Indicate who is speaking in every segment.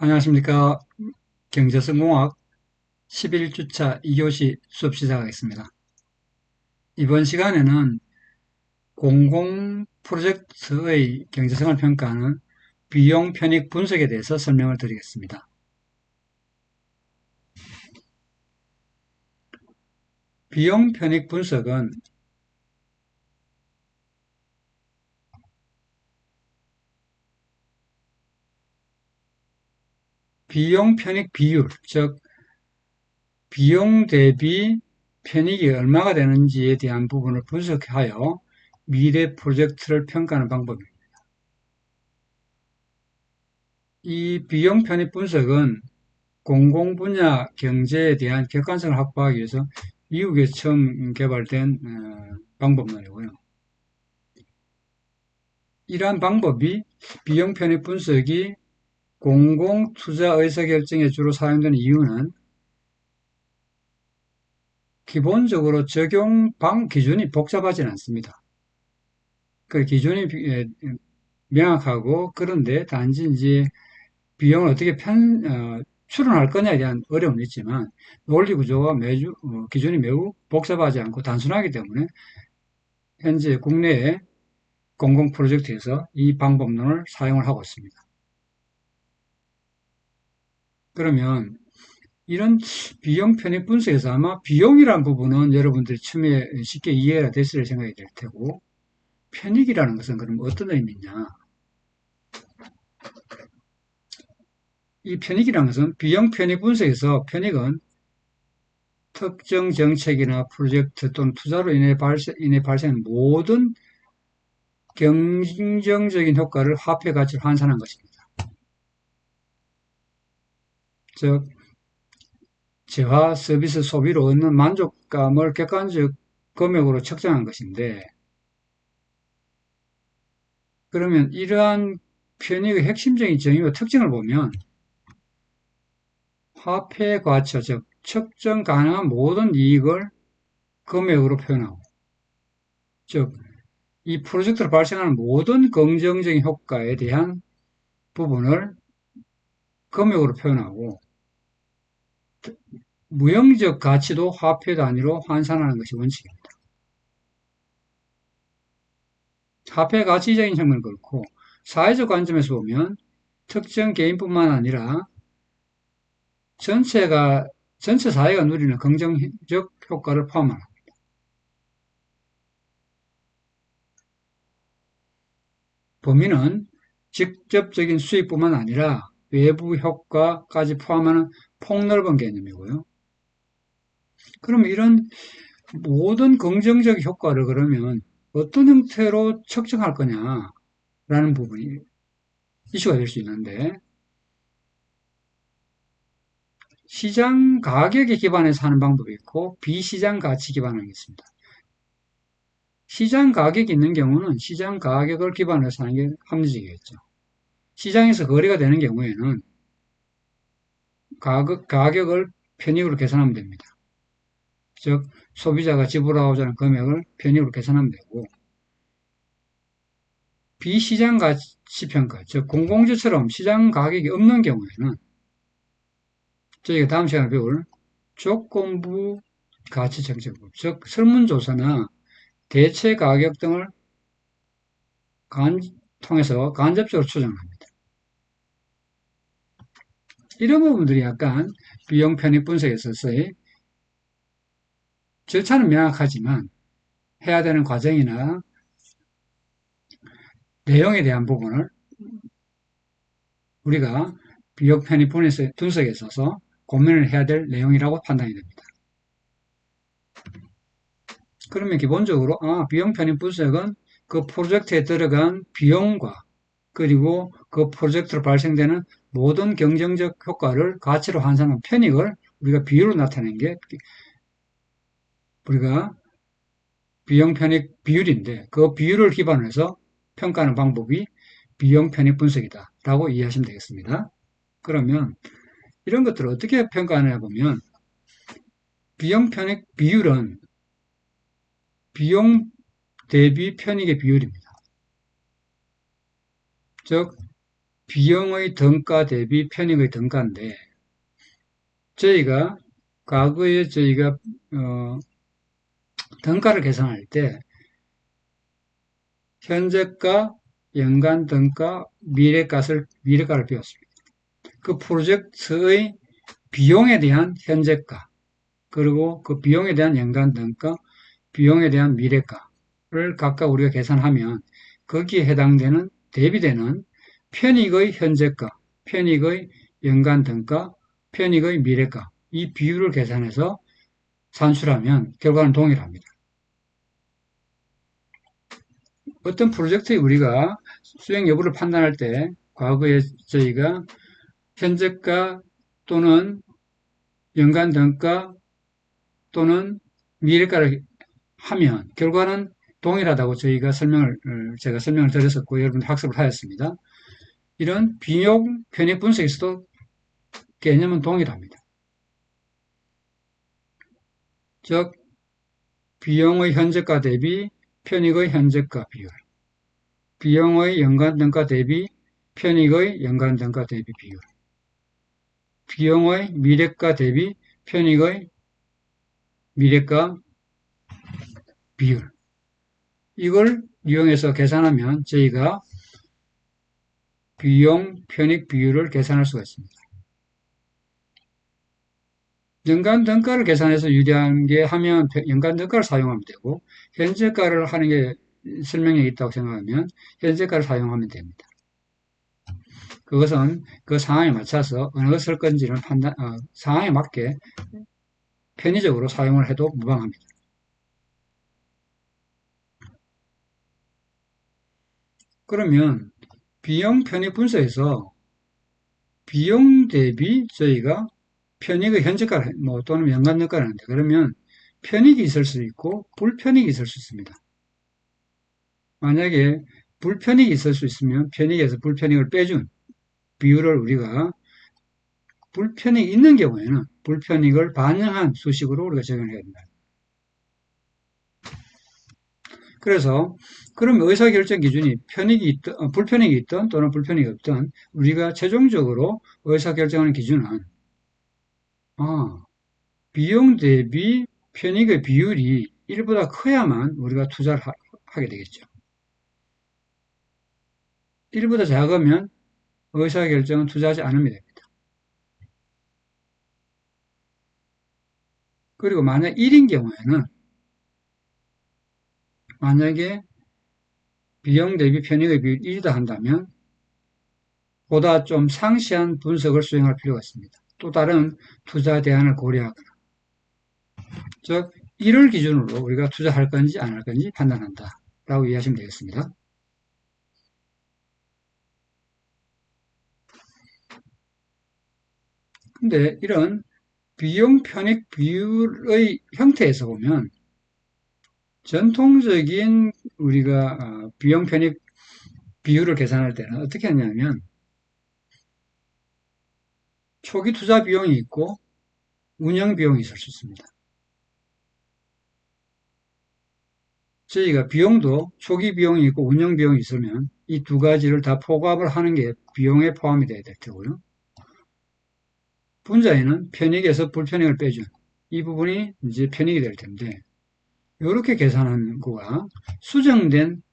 Speaker 1: 안녕하십니까. 경제성공학 11주차 2교시 수업 시작하겠습니다. 이번 시간에는 공공 프로젝트의 경제성을 평가하는 비용 편익 분석에 대해서 설명을 드리겠습니다. 비용 편익 분석은 비용 편익 비율, 즉 비용 대비 편익이 얼마가 되는지에 대한 부분을 분석하여 미래 프로젝트를 평가하는 방법입니다. 이 비용 편익 분석은 공공 분야 경제에 대한 객관성을 확보하기 위해서 미국에서 처음 개발된 방법론이고요. 이러한 방법이 비용 편익 분석이 공공 투자 의사결정에 주로 사용되는 이유는 기본적으로 적용 기준이 복잡하지는 않습니다. 그 기준이 명확하고, 그런데 단지 이제 비용을 어떻게 추론할 거냐에 대한 어려움이 있지만, 논리 구조가 기준이 매우 복잡하지 않고 단순하기 때문에 현재 국내의 공공 프로젝트에서 이 방법론을 사용을 하고 있습니다. 그러면 이런 비용 편익 분석에서 아마 비용이라는 부분은 여러분들이 처음에 쉽게 이해가 됐을 생각이 될 테고, 편익이라는 것은 그럼 어떤 의미냐? 이 편익이라는 것은 비용 편익 분석에서 편익은 특정 정책이나 프로젝트 또는 투자로 인해 발생한 모든 경쟁적인 효과를 화폐 가치로 환산한 것입니다. 즉, 재화, 서비스, 소비로 얻는 만족감을 객관적 금액으로 측정한 것인데, 그러면 이러한 편익의 핵심적인 정의와 특징을 보면 화폐 가치, 즉 측정 가능한 모든 이익을 금액으로 표현하고, 즉 이 프로젝트로 발생하는 모든 긍정적인 효과에 대한 부분을 금액으로 표현하고, 무형적 가치도 화폐 단위로 환산하는 것이 원칙입니다. 화폐 가치적인 측면은 그렇고, 사회적 관점에서 보면 특정 개인뿐만 아니라 전체 사회가 누리는 긍정적 효과를 포함합니다. 범위는 직접적인 수익뿐만 아니라 외부 효과까지 포함하는 폭넓은 개념이고요. 그러면 이런 모든 긍정적 효과를 그러면 어떤 형태로 측정할 거냐라는 부분이 이슈가 될 수 있는데, 시장 가격에 기반해서 하는 방법이 있고 비시장 가치 기반하는 게 있습니다. 시장 가격이 있는 경우는 시장 가격을 기반으로 하는 게 합리적이겠죠. 시장에서 거래가 되는 경우에는 가격을 편익으로 계산하면 됩니다. 즉, 소비자가 지불하고자 하는 금액을 편익으로 계산하면 되고, 비시장 가치 평가, 즉 공공재처럼 시장 가격이 없는 경우에는 저희가 다음 시간에 배울 조건부 가치 정책법, 즉 설문조사나 대체 가격 등을 통해서 간접적으로 추정합니다. 이런 부분들이 약간 비용 편익 분석에 있어서의 절차는 명확하지만 해야 되는 과정이나 내용에 대한 부분을 우리가 비용 편익 분석에 있어서 고민을 해야 될 내용이라고 판단이 됩니다. 그러면 기본적으로 비용 편익 분석은 그 프로젝트에 들어간 비용과 그리고 그 프로젝트로 발생되는 모든 경쟁적 효과를 가치로 환산한 편익을 우리가 비율로 나타낸 게 우리가 비용 편익 비율인데, 그 비율을 기반으로 해서 평가하는 방법이 비용 편익 분석이다 라고 이해하시면 되겠습니다. 그러면 이런 것들을 어떻게 평가하느냐 보면, 비용 편익 비율은 비용 대비 편익의 비율입니다. 즉 비용의 등가 대비 편익의 등가인데, 저희가 과거에 저희가 등가를 계산할 때 현재가, 연간 등가, 미래가를 배웠습니다. 그 프로젝트의 비용에 대한 현재가, 그리고 그 비용에 대한 연간 등가, 비용에 대한 미래가를 각각 우리가 계산하면 거기에 해당되는 대비되는 편익의 현재가, 편익의 연간 등가, 편익의 미래가, 이 비율을 계산해서 산출하면 결과는 동일합니다. 어떤 프로젝트에 우리가 수행 여부를 판단할 때 과거에 저희가 현재가 또는 연간 등가 또는 미래가를 하면 결과는 동일하다고 제가 설명을 드렸었고 여러분들 학습을 하였습니다. 이런 비용 편익 분석에서도 개념은 동일합니다. 즉 비용의 현재가 대비 편익의 현재가 비율, 비용의 연간 등가 대비 편익의 연간 등가 대비 비율, 비용의 미래가 대비 편익의 미래가 비율, 이걸 이용해서 계산하면 저희가 비용 편익 비율을 계산할 수가 있습니다. 연간 등가를 계산해서 유리한 게 하면 연간 등가를 사용하면 되고, 현재가를 하는 게 설명이 있다고 생각하면 현재가를 사용하면 됩니다. 그것은 그 상황에 맞춰서 어느 것을 건지를 상황에 맞게 편의적으로 사용을 해도 무방합니다. 그러면 비용 편익 분석에서 비용 대비 저희가 편익의 현재가를 또는 연간 등가를 하는데, 그러면 편익이 있을 수 있고 불편익이 있을 수 있습니다. 만약에 불편익이 있을 수 있으면 편익에서 불편익을 빼준 비율을 우리가 불편익이 있는 경우에는 불편익을 반영한 수식으로 우리가 적용을 해야 된다. 그래서 그럼 의사결정 기준이 불편익이 있든 또는 불편익이 없든 우리가 최종적으로 의사결정하는 기준은 비용 대비 편익의 비율이 1보다 커야만 우리가 투자를 하게 되겠죠. 1보다 작으면 의사결정은 투자하지 않으면 됩니다. 그리고 만약 1인 경우에는 만약에 비용 대비 편익의 비율이 1이다 한다면 보다 좀 상시한 분석을 수행할 필요가 있습니다. 또 다른 투자 대안을 고려하거나, 즉 1을 기준으로 우리가 투자할 건지 안 할 건지 판단한다 라고 이해하시면 되겠습니다. 근데 이런 비용 편익 비율의 형태에서 보면 전통적인 우리가 비용 편익 비율을 계산할 때는 어떻게 하냐면 초기 투자 비용이 있고 운영 비용이 있을 수 있습니다. 저희가 비용도 초기 비용이 있고 운영 비용이 있으면 이 두 가지를 다 포괄을 하는 게 비용에 포함이 돼야 될 테고요. 분자에는 편익에서 불편익을 빼준 이 부분이 이제 편익이 될 텐데, 이렇게 계산하는 거가 수정된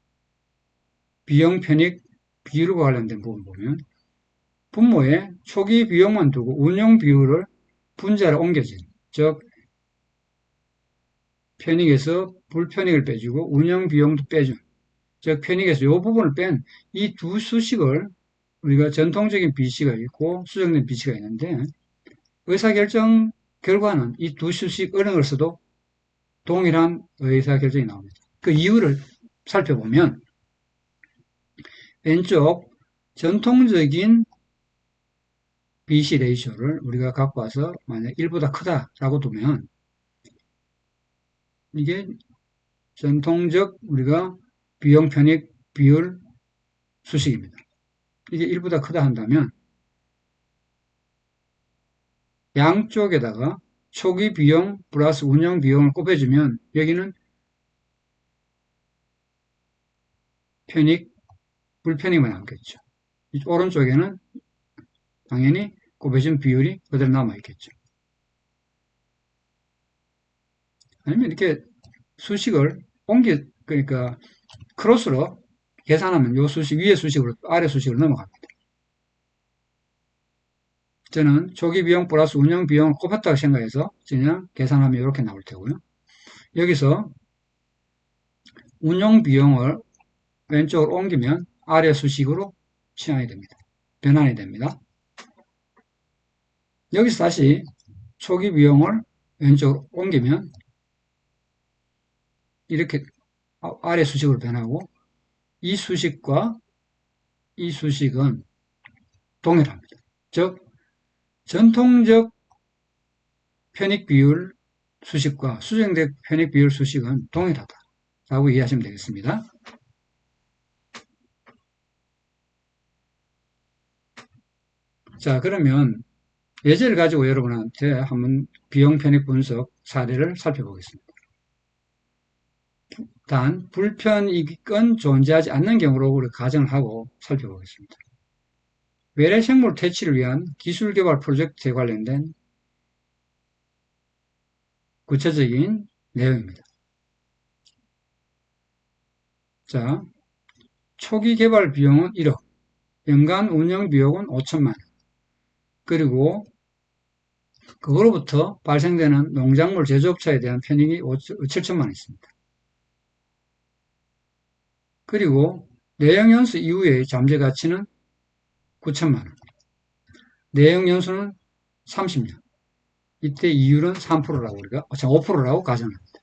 Speaker 1: 비용 편익 비율과 관련된 부분 보면 분모에 초기 비용만 두고 운용 비율을 분자로 옮겨진, 즉 편익에서 불편익을 빼주고 운영 비용도 빼준, 즉 편익에서 이 부분을 뺀 이 두 수식을 우리가 전통적인 BC가 있고 수정된 BC가 있는데, 의사결정 결과는 이 두 수식 어느 걸 써도 동일한 의사결정이 나옵니다. 그 이유를 살펴보면 왼쪽 전통적인 BC 레이쇼를 우리가 갖고 와서 만약 1보다 크다라고 두면 이게 전통적 우리가 비용 편익 비율 수식입니다. 이게 1보다 크다 한다면 양쪽에다가 초기 비용 플러스 운영 비용을 곱해주면 여기는 편익, 불편익만 남겠죠. 오른쪽에는 당연히 곱해진 비율이 그대로 남아있겠죠. 아니면 이렇게 수식을 그러니까 크로스로 계산하면 요 수식, 위에 수식으로 아래 수식으로 넘어갑니다. 저는 초기 비용 플러스 운영 비용을 곱했다고 생각해서 그냥 계산하면 이렇게 나올 테고요. 여기서 운영 비용을 왼쪽으로 옮기면 아래 수식으로 취향이 됩니다. 변환이 됩니다. 여기서 다시 초기 비용을 왼쪽으로 옮기면 이렇게 아래 수식으로 변하고 이 수식과 이 수식은 동일합니다. 즉 전통적 편익 비율 수식과 수정된 편익 비율 수식은 동일하다라고 이해하시면 되겠습니다. 자, 그러면 예제를 가지고 여러분한테 한번 비용 편익 분석 사례를 살펴보겠습니다. 단 불편이익은 존재하지 않는 경우로 우리 가정을 하고 살펴보겠습니다. 외래 생물 퇴치를 위한 기술 개발 프로젝트에 관련된 구체적인 내용입니다. 자, 초기 개발 비용은 1억, 연간 운영 비용은 5천만 원, 그리고 그거로부터 발생되는 농작물 제조업자에 대한 편익이 7천만 원 있습니다. 그리고 내역연수 이후의 잠재 가치는 9천만 원, 내역연수는 30년, 이때 이율은 3%라고 우리가 5%라고 가정합니다.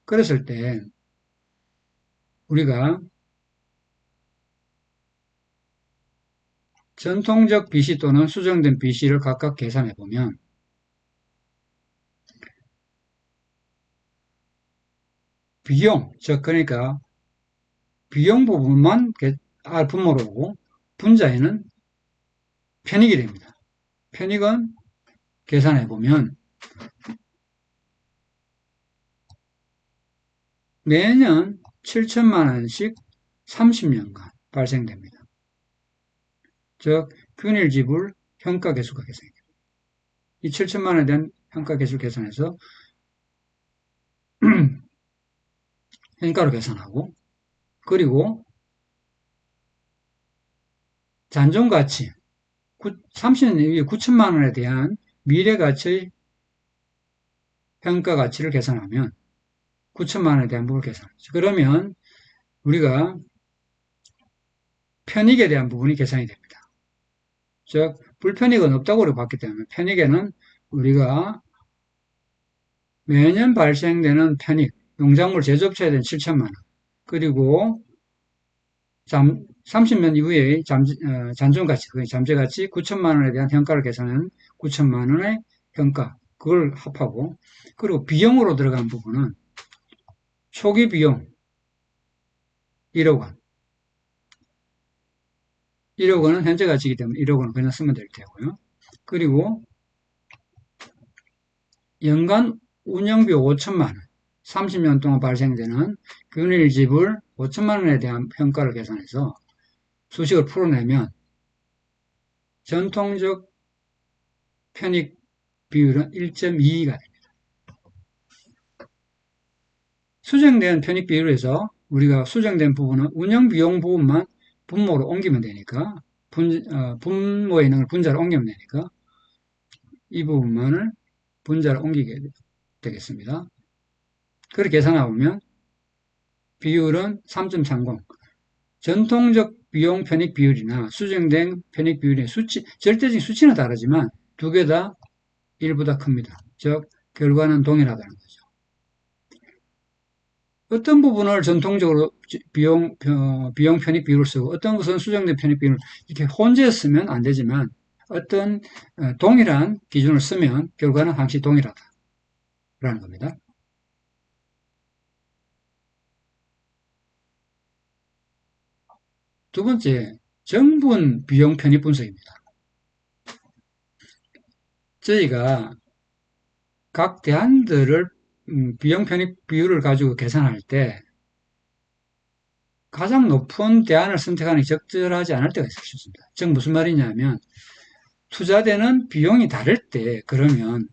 Speaker 1: 그랬을 때 우리가 전통적 BC 또는 수정된 BC를 각각 계산해 보면 비용, 즉 그러니까 비용 부분만 분모로 오고 분자에는 편익이 됩니다. 편익은 계산해 보면 매년 7천만 원씩 30년간 발생됩니다. 즉 균일 지불 현가 계수가 계산이 됩니다. 이 7천만 원에 대한 현가 계수 계산해서 현가로 계산하고, 그리고 잔존가치 30년 이후에 9천만 원에 대한 미래가치의 평가 가치를 계산하면 9천만 원에 대한 부분을 계산하죠. 그러면 우리가 편익에 대한 부분이 계산이 됩니다. 즉 불편익은 없다고 우리가 봤기 때문에 편익에는 우리가 매년 발생되는 편익, 농작물 제조업체에 대한 7천만 원, 그리고 30년 이후에 잔존가치, 잠재가치 9천만 원에 대한 현가를 계산하는 9천만 원의 현가, 그걸 합하고, 그리고 비용으로 들어간 부분은 초기 비용 1억 원, 1억 원은 현재 가치이기 때문에 1억 원은 그냥 쓰면 될 테고요. 그리고 연간 운영비 5천만 원, 30년 동안 발생되는 균일 지불 5천만 원에 대한 평가를 계산해서 수식을 풀어내면 전통적 편익 비율은 1.22가 됩니다. 수정된 편익 비율에서 우리가 수정된 부분은 운영비용 부분만 분모로 옮기면 되니까 분모에 있는 걸 분자로 옮기면 되니까 이 부분만을 분자로 옮기게 되겠습니다. 그렇게 계산해보면 비율은 3.30. 전통적 비용 편익 비율이나 수정된 편익 비율의 절대적인 수치는 다르지만 두 개 다 1보다 큽니다. 즉 결과는 동일하다는 거죠. 어떤 부분을 전통적으로 비용 편익 비율을 쓰고 어떤 것은 수정된 편익 비율을 이렇게 혼재해 쓰면 안 되지만 어떤 동일한 기준을 쓰면 결과는 항시 동일하다라는 겁니다. 두 번째, 정분 비용 편익 분석입니다. 저희가 각 대안들을 비용 편익 비율을 가지고 계산할 때 가장 높은 대안을 선택하는 게 적절하지 않을 때가 있을 수 있습니다. 즉 무슨 말이냐면 투자되는 비용이 다를 때 그러면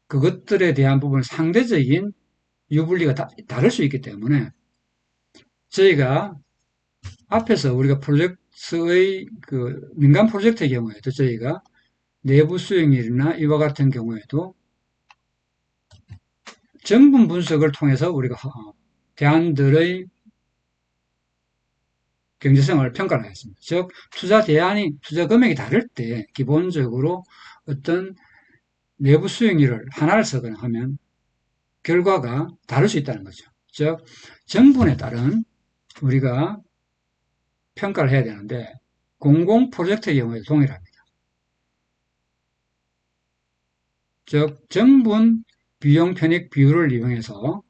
Speaker 1: 그것들에 대한 부분 상대적인 유불리가 다를 수 있기 때문에 저희가 앞에서 우리가 프로젝트의 그 민간 프로젝트의 경우에도 저희가 내부 수익률이나 이와 같은 경우에도 정분 분석을 통해서 우리가 대안들의 경제성을 평가를 하였습니다. 즉 투자 대안이 투자 금액이 다를 때 기본적으로 어떤 내부 수익률을 하나를 쓰거나 하면 결과가 다를 수 있다는 거죠. 즉 정분에 따른 우리가 평가를 해야 되는데 공공 프로젝트의 경우에 동일합니다. 즉 정분 비용 편익 비율을 이용해서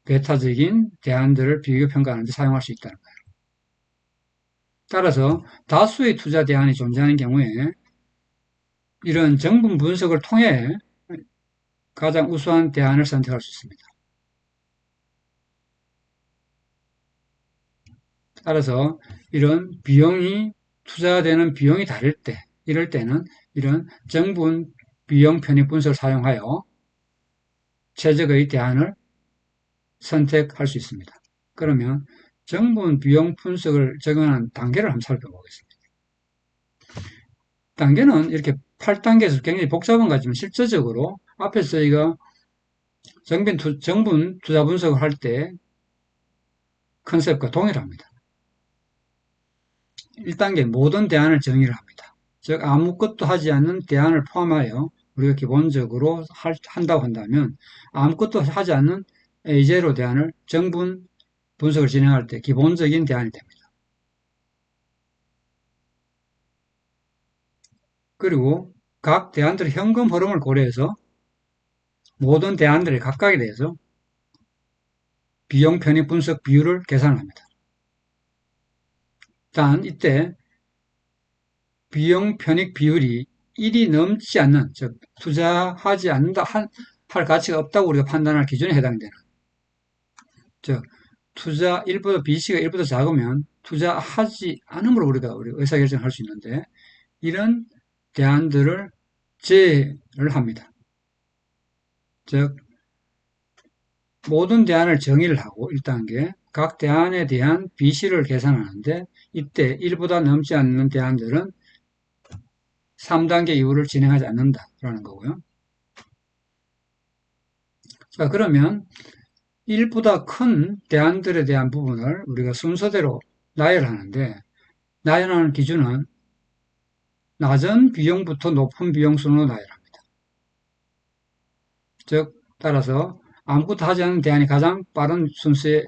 Speaker 1: 배타적인 대안들을 비교 평가하는 데 사용할 수 있다는 거예요. 따라서 다수의 투자 대안이 존재하는 경우에 이런 정분 분석을 통해 가장 우수한 대안을 선택할 수 있습니다. 따라서 이런 비용이 투자되는 비용이 다를 때 이럴 때는 이런 정분 비용 편익 분석을 사용하여 최적의 대안을 선택할 수 있습니다. 그러면 정분 비용 분석을 적용하는 단계를 한번 살펴보겠습니다. 단계는 이렇게 8단계에서 굉장히 복잡한 것 같지만 실질적으로 앞에서 저희가 정분 투자 분석을 할 때 컨셉과 동일합니다. 1단계 모든 대안을 정의를 합니다. 즉 아무것도 하지 않는 대안을 포함하여 우리가 기본적으로 한다고 한다면 아무것도 하지 않는 A0 대안을 정분 분석을 진행할 때 기본적인 대안이 됩니다. 그리고 각 대안들의 현금 흐름을 고려해서 모든 대안들의 각각에 대해서 비용 편익 분석 비율을 계산합니다. 단 이때 비용 편익 비율이 1이 넘지 않는, 즉 투자하지 않는다 할 가치가 없다고 우리가 판단할 기준에 해당되는, 즉 투자 1보다 BC가 1보다 작으면 투자하지 않음으로 우리가 의사결정을 할 수 있는데 이런 대안들을 제외를 합니다. 즉 모든 대안을 정의를 하고 1단계 각 대안에 대한 BC를 계산하는데 이때 1보다 넘지 않는 대안들은 3단계 이후를 진행하지 않는다라는 거고요. 자, 그러면 1보다 큰 대안들에 대한 부분을 우리가 순서대로 나열하는데 나열하는 기준은 낮은 비용부터 높은 비용 순으로 나열합니다. 즉 따라서 아무것도 하지 않는 대안이 가장 빠른 순서에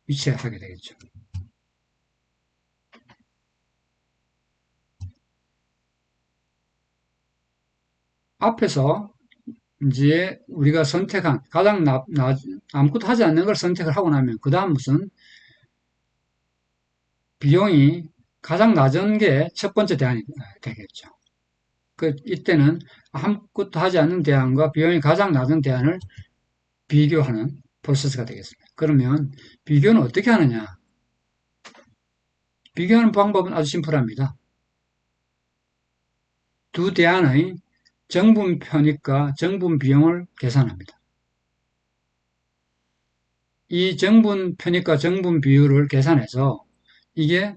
Speaker 1: 위치하게 되겠죠. 앞에서 이제 우리가 선택한 가장 아무것도 하지 않는 걸 선택을 하고 나면 그 다음 무슨 비용이 가장 낮은 게 첫 번째 대안이 되겠죠. 이때는 아무것도 하지 않는 대안과 비용이 가장 낮은 대안을 비교하는 프로세스가 되겠습니다. 그러면 비교는 어떻게 하느냐? 비교하는 방법은 아주 심플합니다. 두 대안의 정분 편익과 정분 비용을 계산합니다. 이 정분 편익과 정분 비율을 계산해서 이게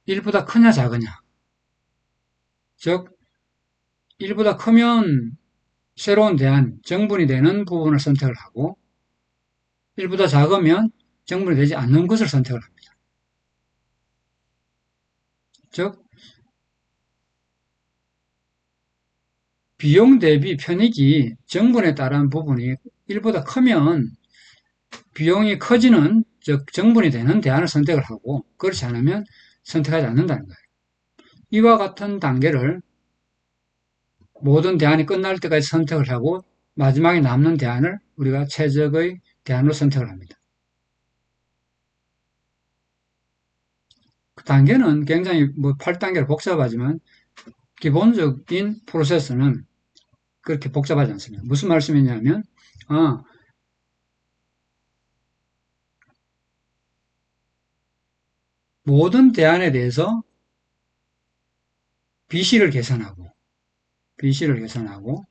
Speaker 1: 1보다 크냐 작으냐, 즉 1보다 크면 새로운 대안, 정분이 되는 부분을 선택을 하고 1보다 작으면 정분이 되지 않는 것을 선택을 합니다. 즉 비용 대비 편익이 정분에 따른 부분이 1보다 크면 비용이 커지는, 즉 정분이 되는 대안을 선택을 하고 그렇지 않으면 선택하지 않는다는 거예요. 이와 같은 단계를 모든 대안이 끝날 때까지 선택을 하고 마지막에 남는 대안을 우리가 최적의 대안으로 선택을 합니다. 그 단계는 굉장히 8단계로 복잡하지만 기본적인 프로세스는 그렇게 복잡하지 않습니다. 무슨 말씀이냐면 모든 대안에 대해서 BC를 계산하고, BC를 계산하고,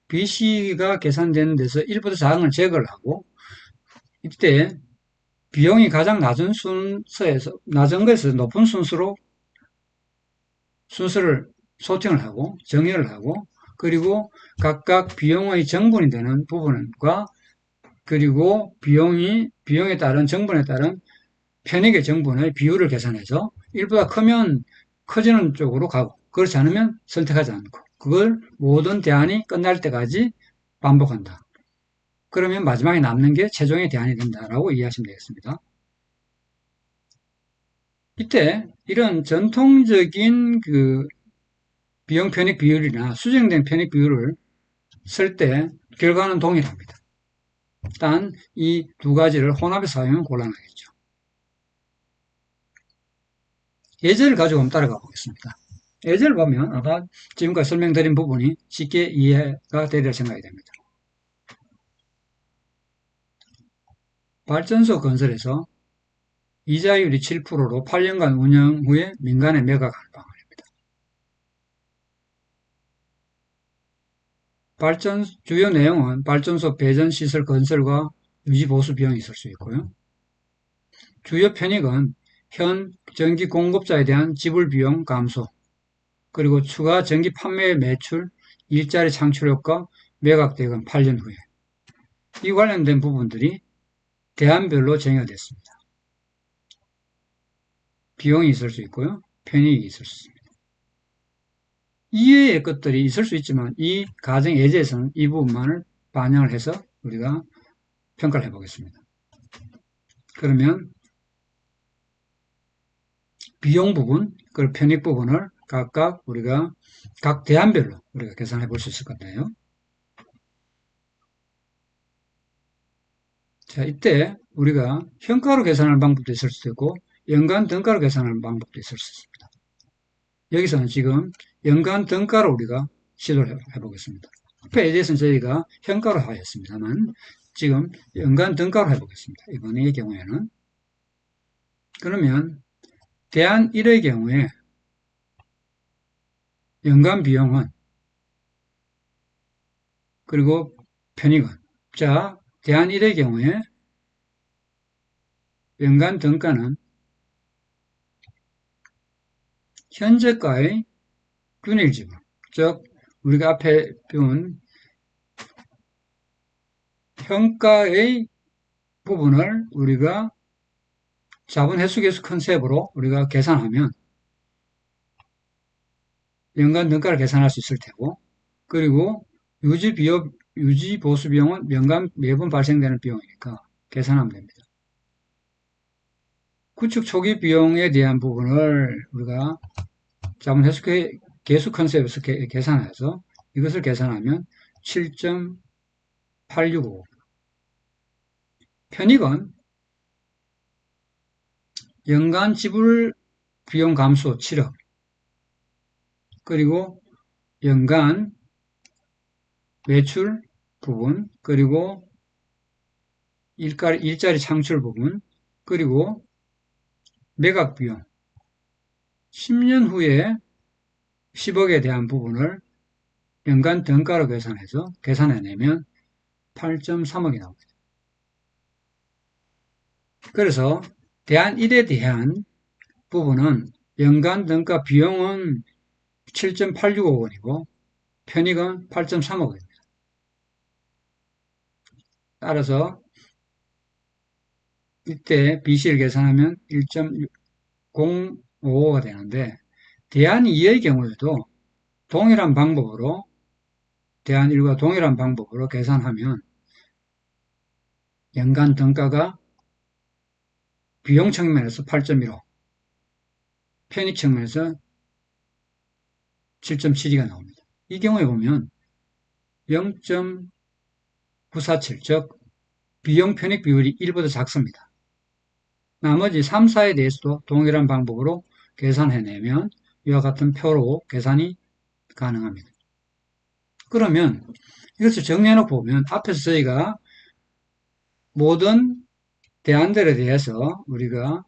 Speaker 1: BC가 계산되는 데서 1보다 작은 걸 제거를 하고, 이때 비용이 가장 낮은 순서에서, 낮은 것에서 높은 순서를 소팅을 하고, 정의를 하고, 그리고 각각 비용의 정분이 되는 부분과, 그리고 비용에 따른 정분에 따른 편익의 정분의 비율을 계산해서 1보다 크면 커지는 쪽으로 가고, 그렇지 않으면 선택하지 않고, 그걸 모든 대안이 끝날 때까지 반복한다. 그러면 마지막에 남는 게 최종의 대안이 된다라고 이해하시면 되겠습니다. 이때 이런 전통적인 그 비용 편익 비율이나 수정된 편익 비율을 쓸 때 결과는 동일합니다. 단 이 두 가지를 혼합해서 사용하면 곤란하겠죠. 예제를 가지고 한번 따라가 보겠습니다. 예제를 보면 아마 지금까지 설명드린 부분이 쉽게 이해가 되리라 생각이 됩니다. 발전소 건설에서 이자율이 7%로 8년간 운영 후에 민간에 매각하는 방안입니다. 주요 내용은 발전소 배전 시설 건설과 유지 보수 비용이 있을 수 있고요. 주요 편익은 현 전기 공급자에 대한 지불 비용 감소, 그리고 추가 전기 판매 매출, 일자리 창출 효과, 매각 대금 8년 후에. 이 관련된 부분들이 대안별로 정의가 됐습니다. 비용이 있을 수 있고요. 편익이 있을 수 있습니다. 이외의 것들이 있을 수 있지만 이 가정 예제에서는 이 부분만을 반영을 해서 우리가 평가를 해보겠습니다. 그러면 비용 부분, 그리고 편익 부분을 각각 우리가 각 대안별로 우리가 계산해 볼 수 있을 건데요. 자, 이때 우리가 현가로 계산하는 방법도 있을 수도 있고 연간 등가로 계산하는 방법도 있을 수 있습니다. 여기서는 지금 연간 등가로 우리가 시도를 해보겠습니다. 앞에 대해서는 저희가 현가로 하였습니다만 지금 연간 등가로 해보겠습니다. 이번의 경우에는. 그러면 대안 1의 경우에 연간 비용은 그리고 편익은, 자, 대안 1의 경우에 연간 등가는 현재가의 균일 지분, 즉 우리가 앞에 배운 현가의 부분을 우리가 자본 회수계수 컨셉으로 우리가 계산하면 연간 등가를 계산할 수 있을 테고, 그리고 유지 보수 비용은 매번 발생되는 비용이니까 계산하면 됩니다. 구축 초기 비용에 대한 부분을 우리가 자본 회수계수 컨셉에서 계산해서 이것을 계산하면 7.865. 편익은 연간 지불 비용 감소 7억, 그리고 연간 매출 부분, 그리고 일자리 창출 부분, 그리고 매각 비용 10년 후에 10억에 대한 부분을 연간 등가로 계산해내면 8.3억이 나옵니다. 그래서 대안 1에 대한 부분은 연간 등가 비용은 7.865억 원이고 편익은 8.3억 원입니다. 따라서 이때 BC를 계산하면 1.055가 되는데 대안 2의 경우에도 동일한 방법으로 대안 1과 동일한 방법으로 계산하면 연간 등가가 비용 측면에서 8.15, 편익 측면에서 7.72가 나옵니다. 이 경우에 보면 0.947, 즉 비용 편익 비율이 1보다 작습니다. 나머지 3, 4에 대해서도 동일한 방법으로 계산해내면 이와 같은 표로 계산이 가능합니다. 그러면 이것을 정리해놓고 보면 앞에서 저희가 모든 대안들에 대해서 우리가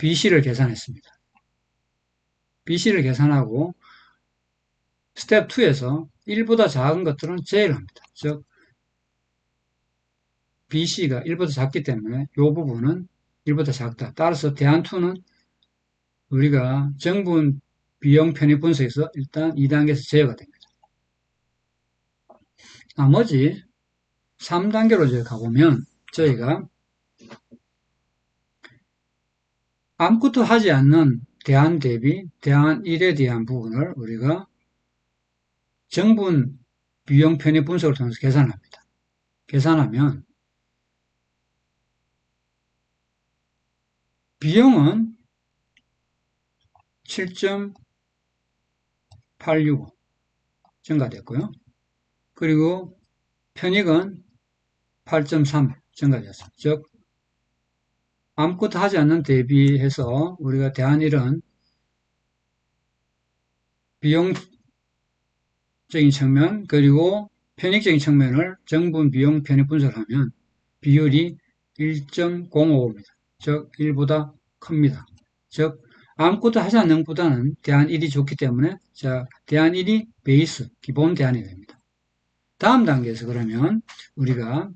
Speaker 1: BC를 계산했습니다. BC를 계산하고 스텝 2에서 1보다 작은 것들은 제외를 합니다. 즉 BC가 1보다 작기 때문에 이 부분은 1보다 작다. 따라서 대안2는 우리가 정분 비용 편입 분석에서 일단 2단계에서 제외가 됩니다. 나머지 3단계로 이제 가보면 저희가 아무것도 하지 않는 대안 대비 대안 1에 대한 부분을 우리가 정분 비용 편입 분석을 통해서 계산합니다. 계산하면 비용은 7.865 증가됐고요. 그리고 편익은 8.3 증가되었습니다. 즉 아무것도 하지 않는 대비해서 우리가 대안1은 비용적인 측면 그리고 편익적인 측면을 정분 비용 편익 분석을 하면 비율이 1.055입니다. 즉 1보다 큽니다. 즉 아무것도 하지 않는 것보다는 대안1이 좋기 때문에 자 대안1이 베이스 기본 대안이 됩니다. 다음 단계에서 그러면 우리가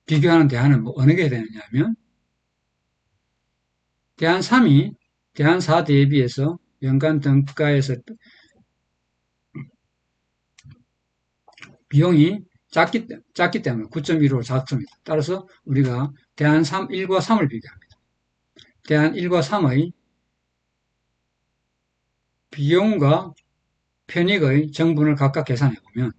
Speaker 1: 비교하는 대안은 어느 게 되느냐 하면 대안3이 대안4 대비해서 연간 등가에서 비용이 작기 때문에 9.15로 작습니다. 따라서 우리가 대안 3, 1과 3을 비교합니다. 대안 1과 3의 비용과 편익의 정분을 각각 계산해 보면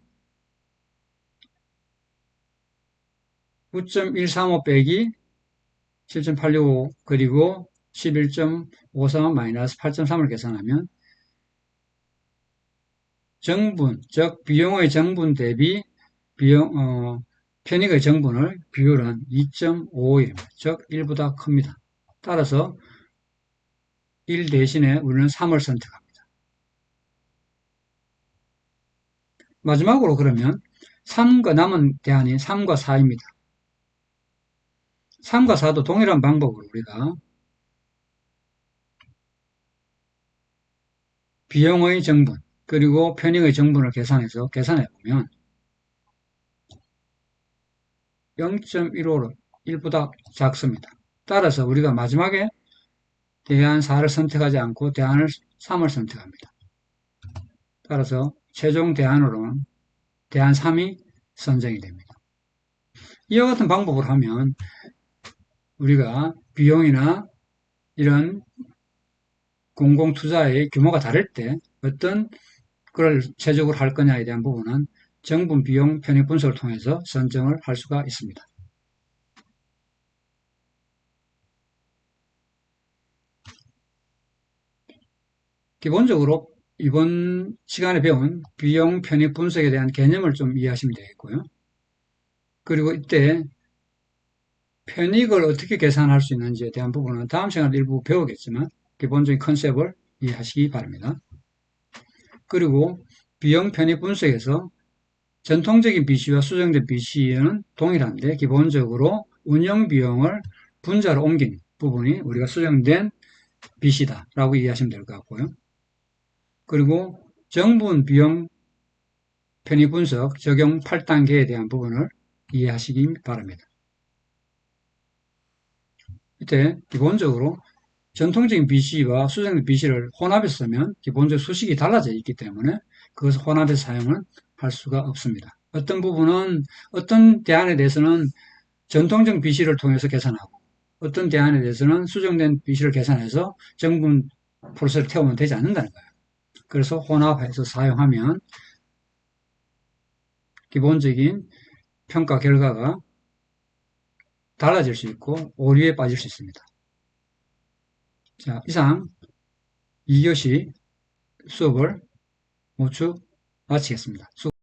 Speaker 1: 9.135 빼기 7.865 그리고 11.53 마이너스 8.3을 계산하면 정분, 즉 비용의 정분 대비 편익의 정분을 비율은 2.551입니다. 즉 1보다 큽니다. 따라서 1 대신에 우리는 3을 선택합니다. 마지막으로 그러면 3과 남은 대안이 3과 4입니다. 3과 4도 동일한 방법으로 우리가 비용의 정분 그리고 편익의 정분을 계산해서 계산해 보면 0.15로 1보다 작습니다. 따라서 우리가 마지막에 대안 4를 선택하지 않고 대안을 3을 선택합니다. 따라서 최종 대안으로는 대안 3이 선정이 됩니다. 이와 같은 방법을 하면 우리가 비용이나 이런 공공투자의 규모가 다를 때 어떤 걸 최적으로 할 거냐에 대한 부분은 정분 비용 편익 분석을 통해서 선정을 할 수가 있습니다. 기본적으로 이번 시간에 배운 비용 편익 분석에 대한 개념을 좀 이해하시면 되겠고요. 그리고 이때 편익을 어떻게 계산할 수 있는지에 대한 부분은 다음 시간에 일부 배우겠지만 기본적인 컨셉을 이해하시기 바랍니다. 그리고 비용 편익 분석에서 전통적인 BC와 수정된 BC는 동일한데 기본적으로 운영 비용을 분자로 옮긴 부분이 우리가 수정된 BC다 라고 이해하시면 될 것 같고요. 그리고 정분 비용 편익 분석 적용 8단계에 대한 부분을 이해하시기 바랍니다. 이때 기본적으로 전통적인 BC와 수정된 BC를 혼합해서 쓰면 기본적으로 수식이 달라져 있기 때문에 그것을 혼합해서 사용은 할 수가 없습니다. 어떤 부분은 어떤 대안에 대해서는 전통적 BC를 통해서 계산하고 어떤 대안에 대해서는 수정된 BC를 계산해서 정분 프로세스를 태우면 되지 않는다는 거예요. 그래서 혼합해서 사용하면 기본적인 평가 결과가 달라질 수 있고 오류에 빠질 수 있습니다. 자, 이상 2교시 수업을 모두 마치겠습니다.